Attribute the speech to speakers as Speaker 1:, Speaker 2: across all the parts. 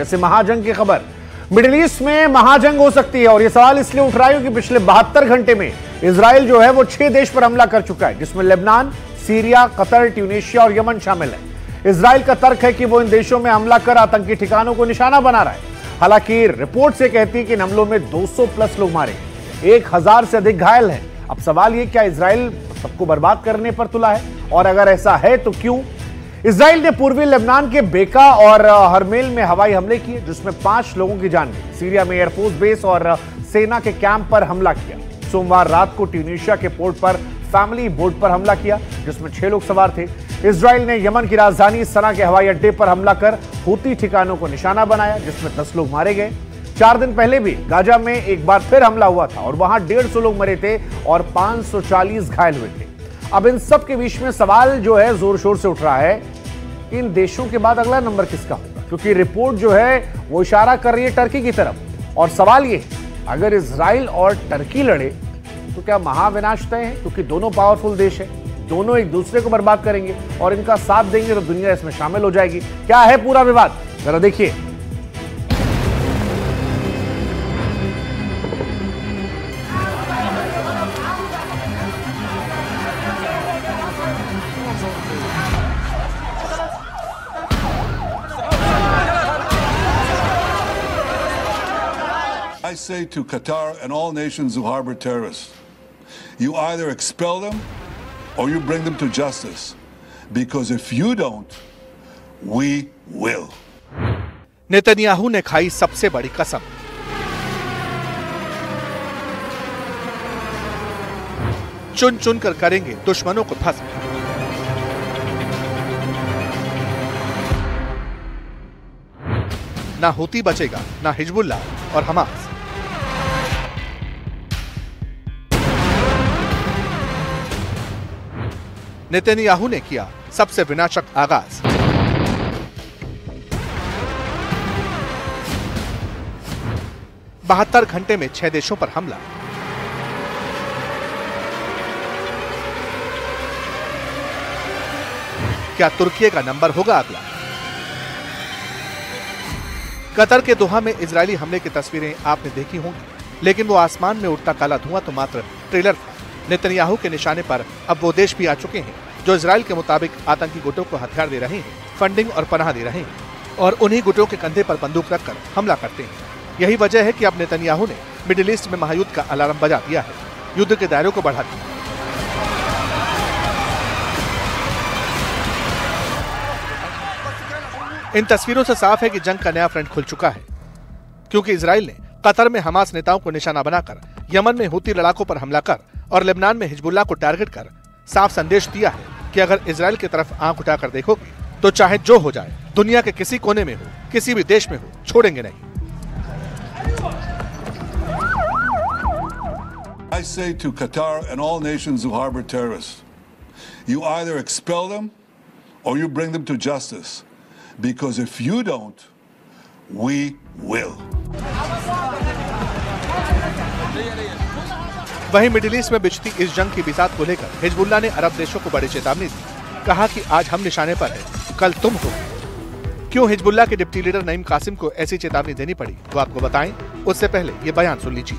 Speaker 1: जैसे महाजंग की खबर, मिडिल ईस्ट में महाजंग हो सकती है और यह सवाल इसलिए उठ रहा है क्योंकि पिछले 72 घंटे में इजराइल जो है वो 6 देश पर हमला कर चुका है, जिसमें लेबनान, सीरिया, कतर, ट्यूनीशिया और यमन शामिल है। इजराइल का तर्क है कि वो इन देशों में हमला कर आतंकी ठिकानों को निशाना बना रहा है। हालांकि रिपोर्ट से कहती है कि इन हमलों में 200 प्लस लोग मारे, 1000 से अधिक घायल हैं। अब सवाल यह, क्या इजराइल सबको बर्बाद करने पर तुला है, और अगर ऐसा है तो क्यों? इजराइल ने पूर्वी लेबनान के बेका और हरमेल में हवाई हमले किए, जिसमें 5 लोगों की जान गई। सीरिया में एयरफोर्स बेस और सेना के कैंप पर हमला किया। सोमवार रात को ट्यूनीशिया के पोर्ट पर फैमिली बोट पर हमला किया, जिसमें 6 लोग सवार थे। इजराइल ने यमन की राजधानी सना के हवाई अड्डे पर हमला कर हूती ठिकानों को निशाना बनाया, जिसमें 10 लोग मारे गए। 4 दिन पहले भी गाजा में एक बार फिर हमला हुआ था और वहां 150 लोग मरे थे और 540 घायल हुए थे। अब इन सब के बीच में सवाल जो है जोर शोर से उठ रहा है, इन देशों के बाद अगला नंबर किसका होगा? क्योंकि रिपोर्ट जो है वो इशारा कर रही है टर्की की तरफ। और सवाल ये, अगर इजराइल और टर्की लड़े तो क्या महाविनाश तय है? क्योंकि दोनों पावरफुल देश है, दोनों एक दूसरे को बर्बाद करेंगे और इनका साथ देंगे तो दुनिया इसमें शामिल हो जाएगी। क्या है पूरा विवाद, जरा देखिए।
Speaker 2: I say to Qatar and all nations who harbor terrorists, you either expel them or you bring them to justice. Because if you don't, we will.
Speaker 3: Netanyahu ने खाई सबसे बड़ी कसम। चुन चुन कर करेंगे दुश्मनों को भस्म। ना हूती बचेगा, ना हिजबुल्लाह और हमास। नेतन्याहू ने किया सबसे विनाशक आगाज। बहत्तर घंटे में 6 देशों पर हमला। क्या तुर्की का नंबर होगा अगला? कतर के दोहा में इजरायली हमले की तस्वीरें आपने देखी होंगी, लेकिन वो आसमान में उड़ता काला धुआं तो मात्र ट्रेलर था। नेतन्याहू के निशाने पर अब वो देश भी आ चुके हैं जो इजराइल के मुताबिक आतंकी गुटों को हथियार दे रहे हैं, फंडिंग और पनाह दे रहे हैं और उन्हीं गुटों के कंधे पर बंदूक रखकर हमला करते हैं। यही वजह है कि अब नेतन्याहू ने मिडिल ईस्ट में महायुद्ध का अलार्म बजा दिया है, युद्ध के दायरों को बढ़ा दिया। इन तस्वीरों से साफ है कि जंग का नया फ्रंट खुल चुका है, क्योंकि इजराइल ने कतर में हमास नेताओं को निशाना बनाकर, यमन में हूती लड़ाकों पर हमला कर और लेबनान में हिजबुल्लाह को टारगेट कर साफ संदेश दिया है कि अगर इजराइल की तरफ आंख उठाकर देखोगे तो चाहे जो हो जाए, दुनिया के किसी कोने में हो, किसी भी देश में हो, छोड़ेंगे नहीं।
Speaker 2: I say to Qatar and all nations who harbor terrorists, you either expel them or you bring them to justice. Because if you don't, we will.
Speaker 3: वहीं मिडिल ईस्ट में बिछती इस जंग की बिसात को लेकर हिजबुल्लाह ने अरब देशों को बड़ी चेतावनी दी। कहा कि आज हम निशाने पर हैं, कल तुम हो। क्यों हिजबुल्लाह के डिप्टी लीडर नईम कासिम को ऐसी चेतावनी देनी पड़ी, वो आपको बताएं, उससे पहले ये बयान सुन लीजिए।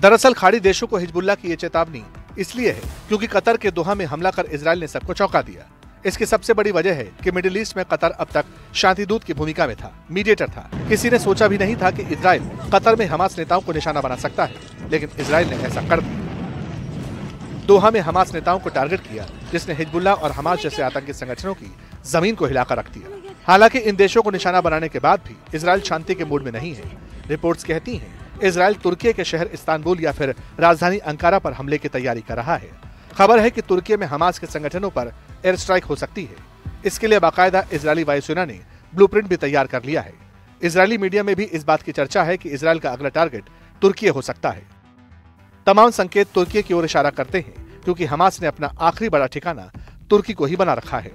Speaker 3: दरअसल खाड़ी देशों को हिजबुल्लाह की ये चेतावनी इसलिए है क्योंकि कतर के दोहा में हमला कर इजराइल ने सबको चौंका दिया। इसकी सबसे बड़ी वजह है कि मिडिल ईस्ट में कतर अब तक शांतिदूत की भूमिका में था, मीडिएटर था। किसी ने सोचा भी नहीं था कि इजराइल कतर में हमास नेताओं को निशाना बना सकता है, लेकिन इजराइल ने ऐसा कर दिया। दोहा में हमास नेताओं को टारगेट किया, जिसने हिजबुल्लाह और हमास जैसे आतंकी संगठनों की जमीन को हिलाकर रख दिया। हालांकि इन देशों को निशाना बनाने के बाद भी इजराइल शांति के मूड में नहीं है। रिपोर्ट्स कहती हैं इजराइल तुर्की के शहर इस्तांबुल या फिर राजधानी अंकारा पर हमले की तैयारी कर रहा है। खबर है कि तुर्की में हमास के संगठनों पर एयर स्ट्राइक हो सकती है। इसके लिए बाकायदा इजरायली वायुसेना ने ब्लूप्रिंट भी तैयार कर लिया है। इजरायली मीडिया में भी इस बात की चर्चा है कि इजराइल का अगला टारगेट तुर्की हो सकता है। तमाम संकेत तुर्की की ओर इशारा करते हैं, क्योंकि हमास ने अपना आखिरी बड़ा ठिकाना तुर्की को ही बना रखा है।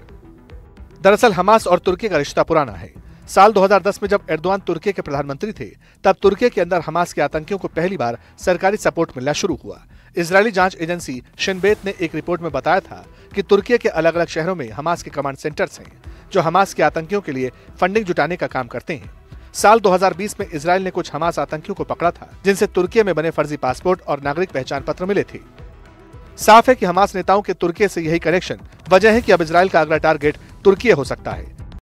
Speaker 3: दरअसल हमास और तुर्की का रिश्ता पुराना है। साल 2010 में जब एर्दोआन तुर्की के प्रधानमंत्री थे, तब तुर्की के अंदर हमास के आतंकियों को पहली बार सरकारी सपोर्ट मिलना शुरू हुआ। इजरायली जांच एजेंसी शिन बेत ने एक रिपोर्ट में बताया था कि तुर्की के अलग अलग शहरों में हमास के कमांड सेंटर्स हैं, जो हमास के आतंकियों के लिए फंडिंग जुटाने का काम करते हैं। साल 2020 में इजराइल ने कुछ हमास आतंकियों को पकड़ा था, जिनसे तुर्की में बने फर्जी पासपोर्ट और नागरिक पहचान पत्र मिले थे। साफ है कि हमास नेताओं के तुर्की से यही कनेक्शन वजह है कि अब इजराइल का अगला टारगेट तुर्की हो सकता है।